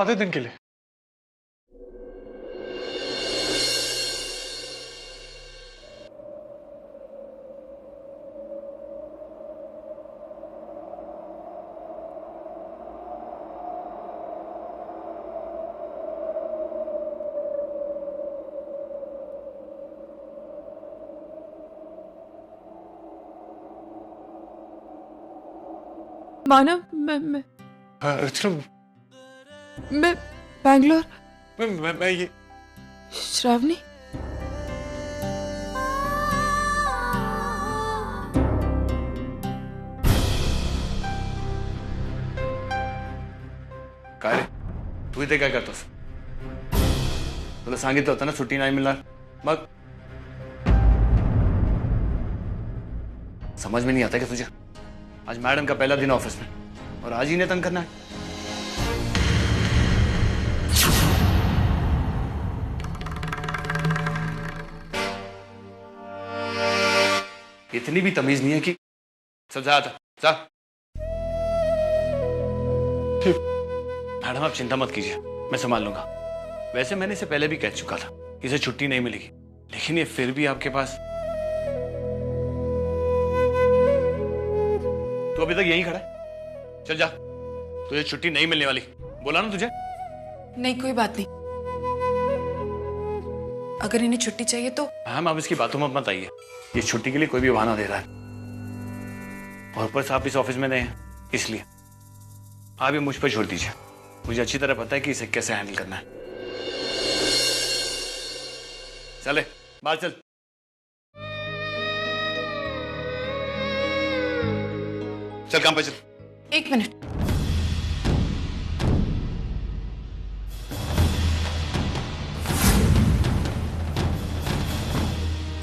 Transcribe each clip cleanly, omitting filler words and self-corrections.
आधे दिन के लिए। मानव, मैं अर्चना, बैंगलोर। मैं ये श्रावणी, काय रे, तू इथे काय करतोस? तुला सांगितलं होतं ना सुट्टी नाही मिळणार, मग समझ में नहीं आता क्या तुझे? आज मैडम का पहला दिन ऑफिस में और आज ही ने तंग करना है। इतनी भी तमीज नहीं है कि सब जा जा। मैडम आप चिंता मत कीजिए, मैं संभाल लूंगा। वैसे मैंने इसे पहले भी कह चुका था इसे छुट्टी नहीं मिलेगी, लेकिन ये फिर भी आपके पास। तू अभी तक यहीं खड़ा है? चल जा, तुझे छुट्टी नहीं मिलने वाली, बोला ना तुझे। नहीं कोई बात नहीं, अगर इन्हें छुट्टी चाहिए तो। मैम आप इसकी बातों में मत आइए, ये छुट्टी के लिए कोई भी बहाना दे रहा है, और ऊपर से आप इस ऑफिस में नए हैं, इसलिए आप ये मुझ पर छोड़ दीजिए। मुझे अच्छी तरह पता है कि इसे कैसे हैंडल करना है। चले बाहर चल। चल काम पे चल। एक मिनट,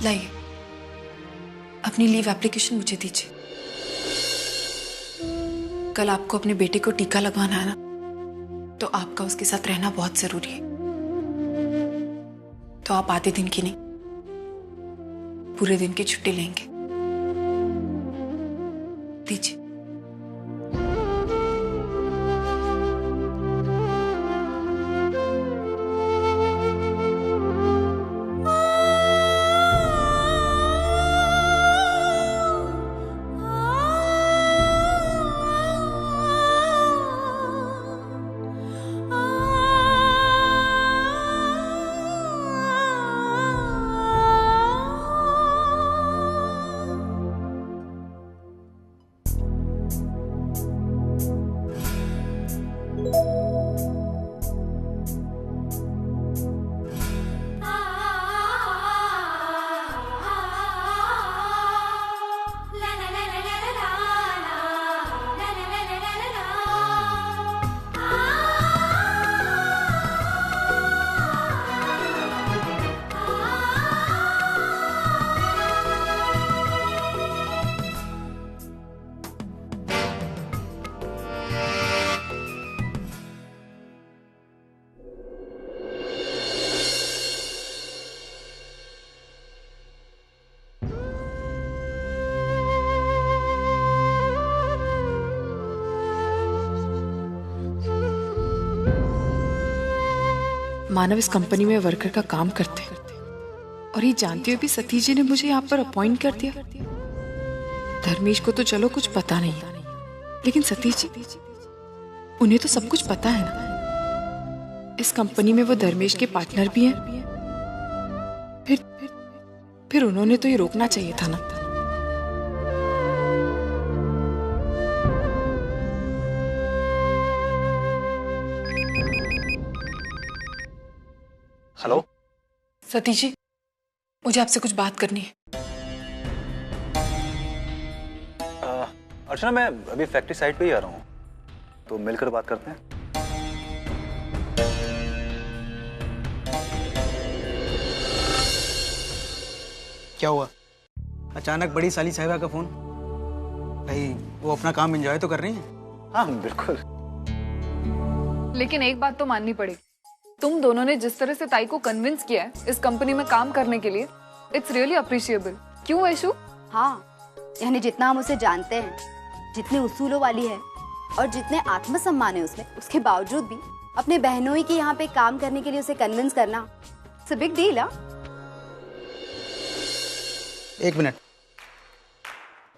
लाइए अपनी लीव एप्लीकेशन मुझे दीजिए। कल आपको अपने बेटे को टीका लगवाना है ना, तो आपका उसके साथ रहना बहुत जरूरी है। तो आप आधे दिन की नहीं, पूरे दिन की छुट्टी लेंगे। दीजिए। मानव इस कंपनी में वर्कर का काम करते हैं, और ये जानते हुए भी सतीश जी ने मुझे यहाँ पर अपॉइंट कर दिया। धर्मेश को तो चलो कुछ पता नहीं, लेकिन सतीश जी, उन्हें तो सब कुछ पता है ना। इस कंपनी में वो धर्मेश के पार्टनर भी हैं। फिर उन्होंने तो ये रोकना चाहिए था ना। हेलो सतीश जी, मुझे आपसे कुछ बात करनी है। अर्चना, मैं अभी फैक्ट्री साइट पे ही आ रहा हूँ, तो मिलकर बात करते हैं। क्या हुआ? अचानक बड़ी साली साहिबा का फोन? भाई वो अपना काम एंजॉय तो कर रही हैं। हाँ बिल्कुल। लेकिन एक बात तो माननी पड़ेगी, तुम दोनों ने जिस तरह से ताई को कन्विंस किया है इस कंपनी में काम करने के लिए, इट्स रियली अप्रिशिएबल। क्यों वैशु? हाँ, यानी जितना हम उसे जानते हैं, जितनी उसूलों वाली है और जितने आत्मसम्मान है उसमें, उसके बावजूद भी अपने बहनोई के यहाँ पे काम करने के लिए उसे कन्विंस करना इट्स अ बिग डील। एक मिनट,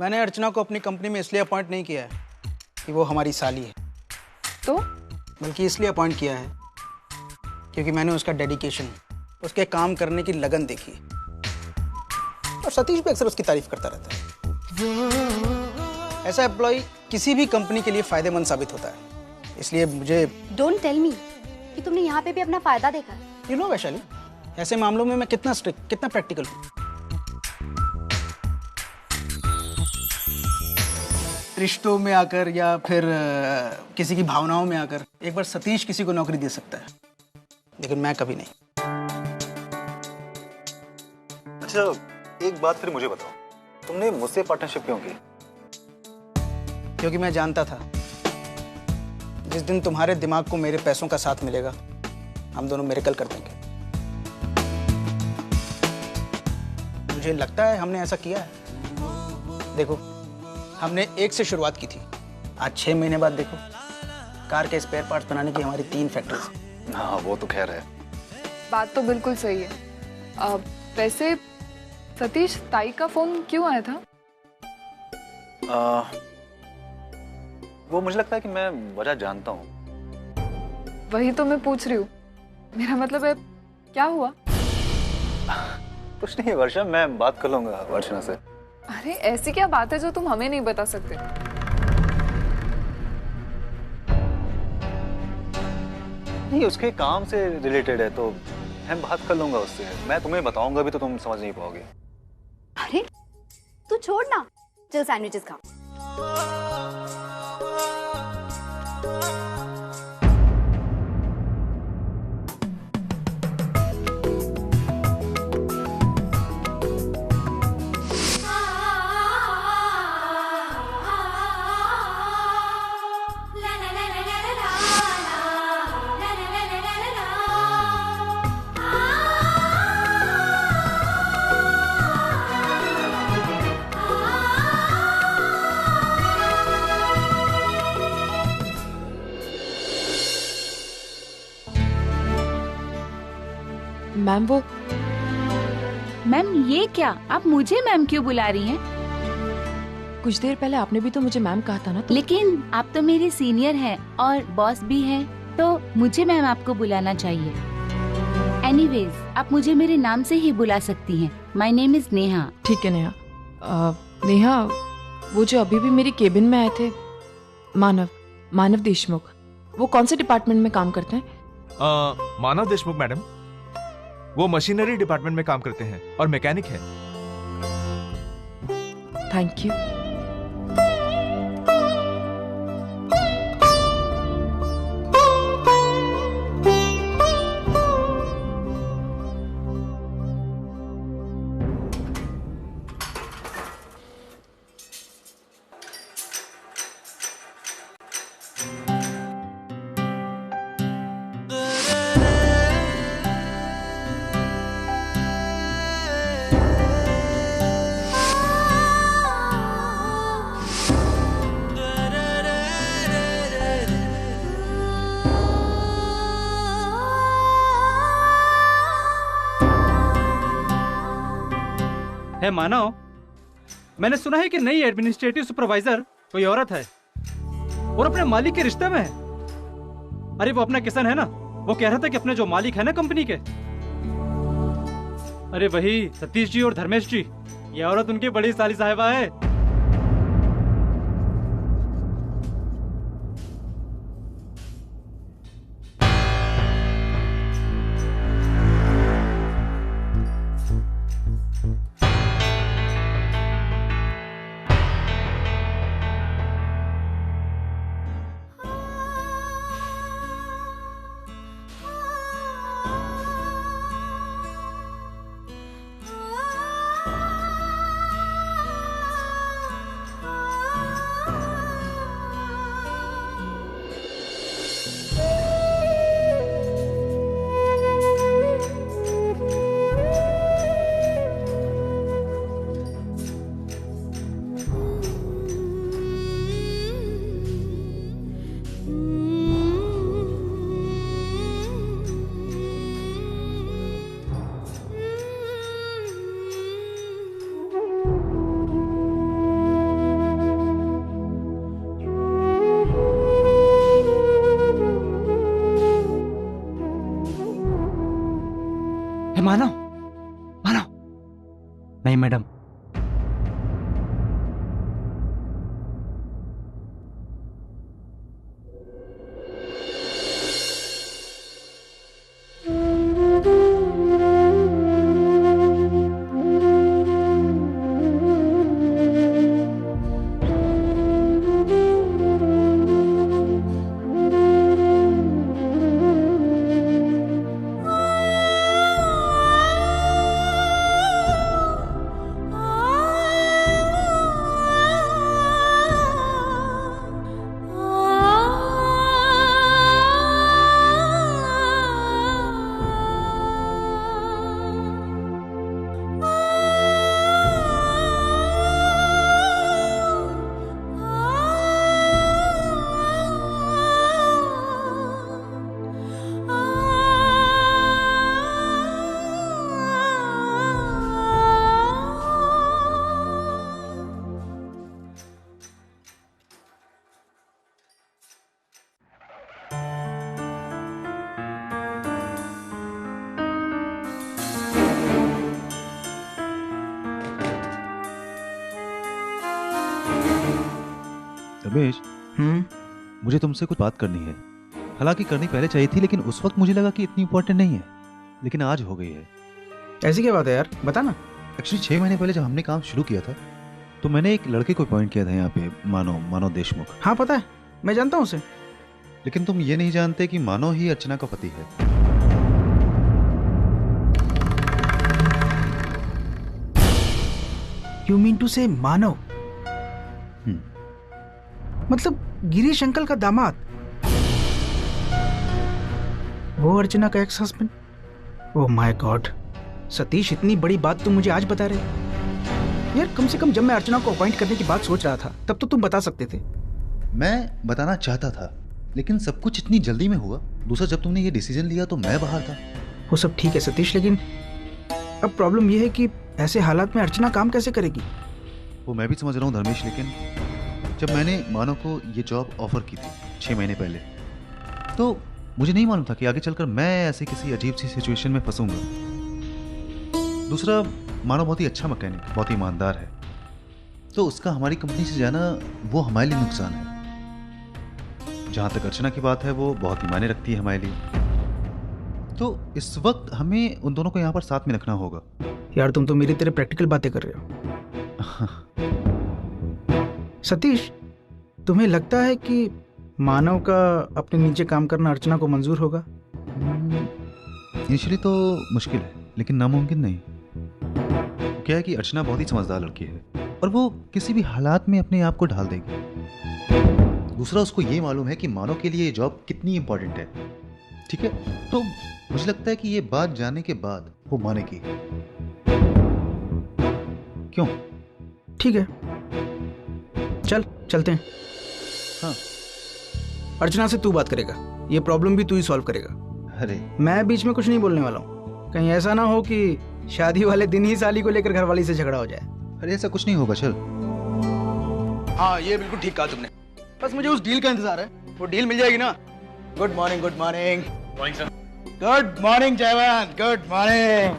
मैंने अर्चना को अपनी कंपनी में इसलिए अपॉइंट नहीं किया है कि वो हमारी साली है, तो बल्कि इसलिए अपॉइंट किया है क्योंकि मैंने उसका डेडिकेशन, उसके काम करने की लगन देखी। और सतीश भी अक्सर उसकी तारीफ करता रहता है। ऐसा एम्प्लॉय किसी भी कंपनी के लिए फायदेमंद साबित होता है, इसलिए मुझे डोंट टेल मी कि तुमने यहाँ पे भी अपना फायदा देखा। यू नो वैशाली, ऐसे मामलों में मैं कितना स्ट्रिक्ट, कितना प्रैक्टिकल हूँ। रिश्तों में आकर या फिर किसी की भावनाओं में आकर एक बार सतीश किसी को नौकरी दे सकता है, लेकिन मैं कभी नहीं। अच्छा, एक बात फिर मुझे बताओ, तुमने मुझसे पार्टनरशिप क्यों की? क्योंकि मैं जानता था जिस दिन तुम्हारे दिमाग को मेरे पैसों का साथ मिलेगा, हम दोनों मिरेकल कर देंगे। मुझे लगता है हमने ऐसा किया है। देखो, हमने 1 से शुरुआत की थी, आज 6 महीने बाद देखो, कार के स्पेयर पार्ट्स बनाने की हमारी 3 फैक्ट्रीज। हाँ, वो तो खैर है। बात तो बिल्कुल सही है। वैसे सतीश, ताई का फोन क्यों आया था? वो मुझे लगता है कि मैं वजह जानता हूँ। वही तो मैं पूछ रही हूँ। मेरा मतलब है, क्या हुआ? कुछ नहीं वर्षा, मैं बात कर लूंगा वर्षना से। अरे ऐसी क्या बात है जो तुम हमें नहीं बता सकते? नहीं, उसके काम से रिलेटेड है तो मैं बात कर लूंगा उससे। मैं तुम्हें बताऊंगा भी तो तुम समझ नहीं पाओगे। अरे तू छोड़ ना, चल सैंडविचेस खा। मैम वो मैम ये क्या, आप मुझे मैम क्यों बुला रही हैं? कुछ देर पहले आपने भी तो मुझे मैम कहा था ना। लेकिन आप तो मेरे सीनियर हैं और बॉस भी हैं, तो मुझे मैम आपको बुलाना चाहिए। एनीवेज, आप मुझे मेरे नाम से ही बुला सकती हैं। My name is Neha. ठीक है नेहा। नेहा, वो जो अभी भी मेरी केबिन में आए थे, मानव देशमुख, वो कौन से डिपार्टमेंट में काम करते हैं? मानव देशमुख मैडम, वो मशीनरी डिपार्टमेंट में काम करते हैं और मैकेनिक है। Thank you. है मानव, मैंने सुना है कि नई एडमिनिस्ट्रेटिव सुपरवाइजर कोई औरत है और अपने मालिक के रिश्ते में है। अरे वो अपना किशन है ना, वो कह रहा था कि अपने जो मालिक है ना कंपनी के, अरे वही सतीश जी और धर्मेश जी, ये औरत उनकी बड़ी साली साहिबा है। मानव, मानव। नहीं मैडम। रमेश, मुझे तुमसे कुछ बात करनी है। हालांकि करनी पहले चाहिए थी, लेकिन उस वक्त मुझे लगा कि इतनी इंपॉर्टेंट नहीं है, लेकिन आज हो गई है। ऐसी क्या बात है यार, बता ना। एक्चुअली 6 महीने पहले जब हमने काम शुरू किया था तो मैंने एक लड़के को अपॉइंट किया था यहाँ पे, मानव देशमुख। हाँ पता है, मैं जानता हूँ उसे। लेकिन तुम ये नहीं जानते कि मानव ही अर्चना का पति है। यू मीन टू से मानव? मतलब गिरीश अंकल का दामाद, वो अर्चना का ex husband? Oh my God Satish, इतनी बड़ी बात तुम मुझे आज बता रहे यार। कम से कम जब मैं अर्चना को अपॉइंट करने की बात सोच रहा था तब तो तुम बता सकते थे। मैं बताना चाहता था, लेकिन सब कुछ इतनी जल्दी में हुआ। दूसरा, जब तुमने ये डिसीजन लिया तो मैं बाहर था। वो सब ठीक है सतीश, लेकिन अब प्रॉब्लम यह है कि ऐसे हालात में अर्चना काम कैसे करेगी? वो मैं भी समझ रहा हूँ धर्मेश, लेकिन जब मैंने मानव को ये जॉब ऑफर की थी 6 महीने पहले, तो मुझे नहीं मालूम था कि आगे चलकर मैं ऐसे किसी अजीब सी सिचुएशन में फंसूंगा। दूसरा, मानव बहुत ही अच्छा मैकेनिक, बहुत ही ईमानदार है, तो उसका हमारी कंपनी से जाना वो हमारे लिए नुकसान है। जहां तक अर्चना की बात है, वो बहुत ही मायने रखती है हमारे लिए। तो इस वक्त हमें उन दोनों को यहाँ पर साथ में रखना होगा। यार तुम तो मेरी तरह प्रैक्टिकल बातें कर रहे हो। सतीश, तुम्हें लगता है कि मानव का अपने नीचे काम करना अर्चना को मंजूर होगा? इनिशियली तो मुश्किल है, लेकिन नामुमकिन नहीं। क्या है कि अर्चना बहुत ही समझदार लड़की है और वो किसी भी हालात में अपने आप को ढाल देगी। दूसरा, उसको ये मालूम है कि मानव के लिए ये जॉब कितनी इंपॉर्टेंट है। ठीक है, तो मुझे लगता है कि ये बात जानने के बाद वो मानेगी। क्यों? ठीक है, चलते हैं। हाँ। अर्चना से तू बात करेगा, ये प्रॉब्लम भी तू ही सॉल्व करेगा। अरे मैं बीच में कुछ नहीं बोलने वाला हूँ, कहीं ऐसा ना हो कि शादी वाले दिन ही साली को लेकर घरवाली से झगड़ा हो जाए। अरे ऐसा कुछ नहीं होगा, चल। हाँ ये बिल्कुल ठीक कहा तुमने, बस मुझे उस डील का इंतजार है। वो डील मिल जाएगी ना? Good morning. Good morning. Good morning Jaywant, good morning.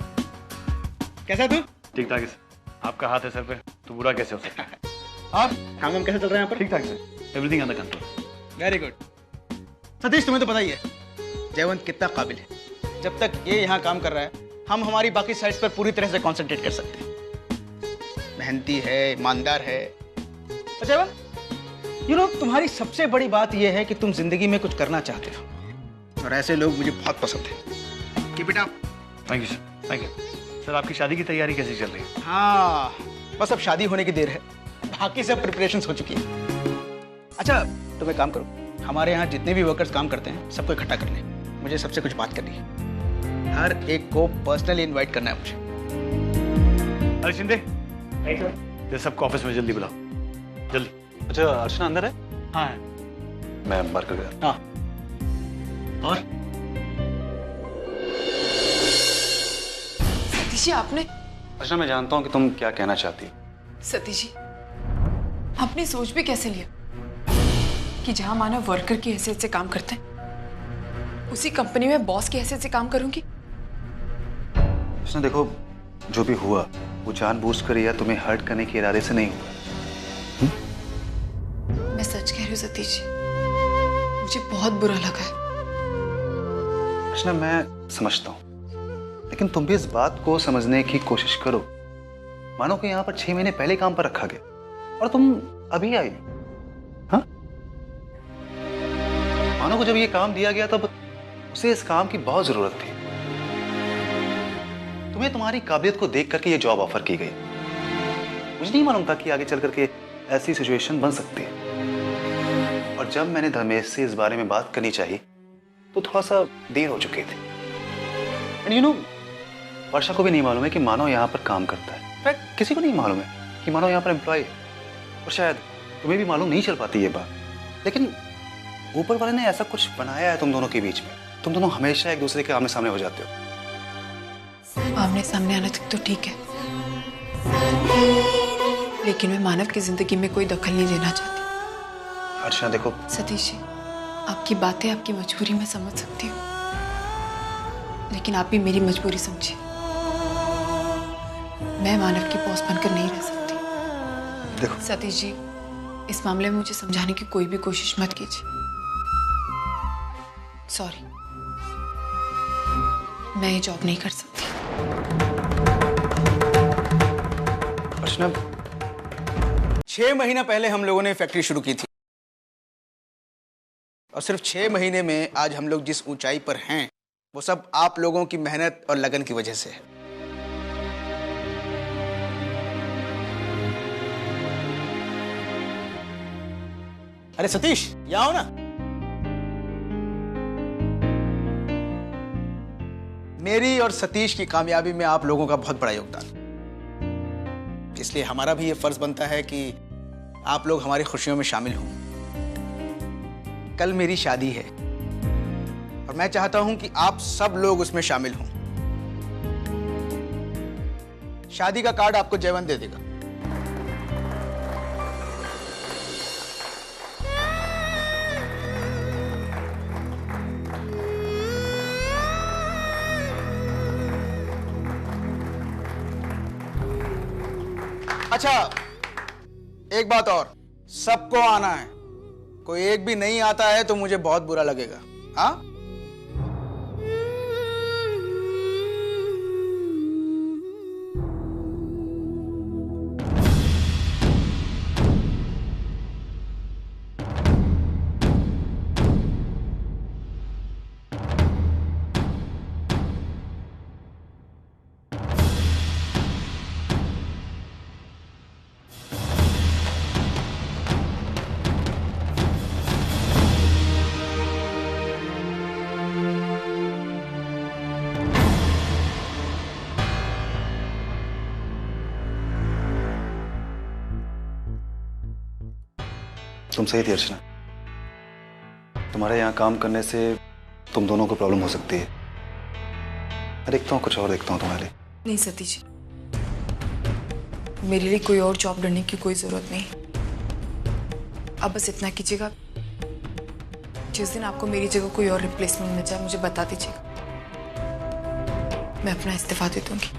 कैसा है तू? ठीक ठाक है सर। आपका हाथ है सर पे तो बुरा कैसे हो सकता है? और काम कैसे चल रहा है यहाँ पर? ठीक ठाक sir, everything under control. Very good. Satish, तुम्हें तो पता ही है जयवंत कितना काबिल है। जब तक ये यहाँ काम कर रहा है, हम हमारी बाकी साइड्स पर पूरी तरह से कंसंट्रेट कर सकते हैं। मेहनती है, ईमानदार है। जयवंत, तुम्हारी सबसे बड़ी बात यह है कि तुम जिंदगी में कुछ करना चाहते हो, और ऐसे लोग मुझे बहुत पसंद हैं। Keep it up. Thank you sir, thank you sir. आपकी शादी की तैयारी कैसी चल रही है? हाँ, बस अब शादी होने की देर है, बाकी सब प्रिपरेशंस हो चुकी है। अच्छा, तुम एक काम करो, हमारे यहाँ जितने भी वर्कर्स काम करते हैं सबको इकट्ठा कर ले। मुझे सबसे कुछ बात करनी है, हर एक को पर्सनली इनवाइट करना है मुझे। अरे शिंदे, ये सबको ऑफिस में जल्दी बुलाओ, जल्दी। अच्छा, अर्चना अंदर है? हाँ, मैं बाहर कर गया। हाँ। और सतीश जी, आपने अर्चना, मैं जानता हूँ कि तुम क्या कहना चाहती हो। सतीश जी, आपने सोच भी कैसे लिया कि जहां मानव वर्कर की हैसियत से काम करते हैं, उसी कंपनी में बॉस की हैसियत से काम करूंगी? कृष्णा देखो, जो भी हुआ वो जानबूझकर या तुम्हें हर्ट करने के इरादे से नहीं हुआ। मैं सच कह रही हूँ सतीश जी, मुझे बहुत बुरा लगा है। कृष्णा मैं समझता हूँ, लेकिन तुम भी इस बात को समझने की कोशिश करो। मानो कि यहाँ पर 6 महीने पहले काम पर रखा गया और तुम अभी आई। हाँ, मानो को जब ये काम दिया गया तब उसे इस काम की बहुत जरूरत थी। तुम्हें तुम्हारी काबिलियत को देख करके ये जॉब ऑफर की गई। मुझे नहीं मालूम था कि आगे चल करके ऐसी सिचुएशन बन सकती है। और जब मैंने धर्मेश से इस बारे में बात करनी चाहिए तो थोड़ा सा देर हो चुकी थी। एंड यू नो, वर्षा को भी नहीं मालूम है कि मानव यहाँ पर काम करता है। इनफैक्ट किसी को नहीं मालूम है कि मानव यहाँ पर एम्प्लॉय है। और शायद तुम्हें भी मालूम नहीं चल पाती ये बात, लेकिन ऊपर वाले ने ऐसा कुछ बनाया है तुम दोनों के बीच में। तुम दोनों हमेशा एक दूसरे के आमने सामने हो जाते हो। आमने सामने आने तक तो ठीक है, लेकिन मैं मानव की जिंदगी में कोई दखल नहीं देना चाहती। अर्चना देखो सतीश जी, आपकी बातें, आपकी मजबूरी मैं समझ सकती हूँ, लेकिन आप भी मेरी मजबूरी समझिए। मैं मानव की बॉस बनकर नहीं रह सकती। देखो सतीश जी, इस मामले में मुझे समझाने की कोई भी कोशिश मत कीजिए। सॉरी, मैं ये जॉब नहीं कर सकती। अर्चना, 6 महीना पहले हम लोगों ने फैक्ट्री शुरू की थी और सिर्फ 6 महीने में आज हम लोग जिस ऊंचाई पर हैं वो सब आप लोगों की मेहनत और लगन की वजह से है। अरे सतीश, यहाँ आओ ना। मेरी और सतीश की कामयाबी में आप लोगों का बहुत बड़ा योगदान, इसलिए हमारा भी ये फर्ज बनता है कि आप लोग हमारी खुशियों में शामिल हों। कल मेरी शादी है और मैं चाहता हूं कि आप सब लोग उसमें शामिल हों। शादी का कार्ड आपको जयवंत दे देगा। अच्छा, एक बात और, सबको आना है। कोई एक भी नहीं आता है तो मुझे बहुत बुरा लगेगा। हाँ, तुम सही थी अर्चना। तुम्हारे यहाँ काम करने से तुम दोनों को प्रॉब्लम हो सकती है। मैं देखता हूँ, कुछ और देखता हूँ तुम्हारे लिए। नहीं सतीश जी, मेरे लिए कोई और जॉब ढूंढने की कोई जरूरत नहीं। अब बस इतना कीजिएगा, जिस दिन आपको मेरी जगह कोई और रिप्लेसमेंट मिल जाए मुझे बता दीजिएगा, मैं अपना इस्तीफा दे दूंगी।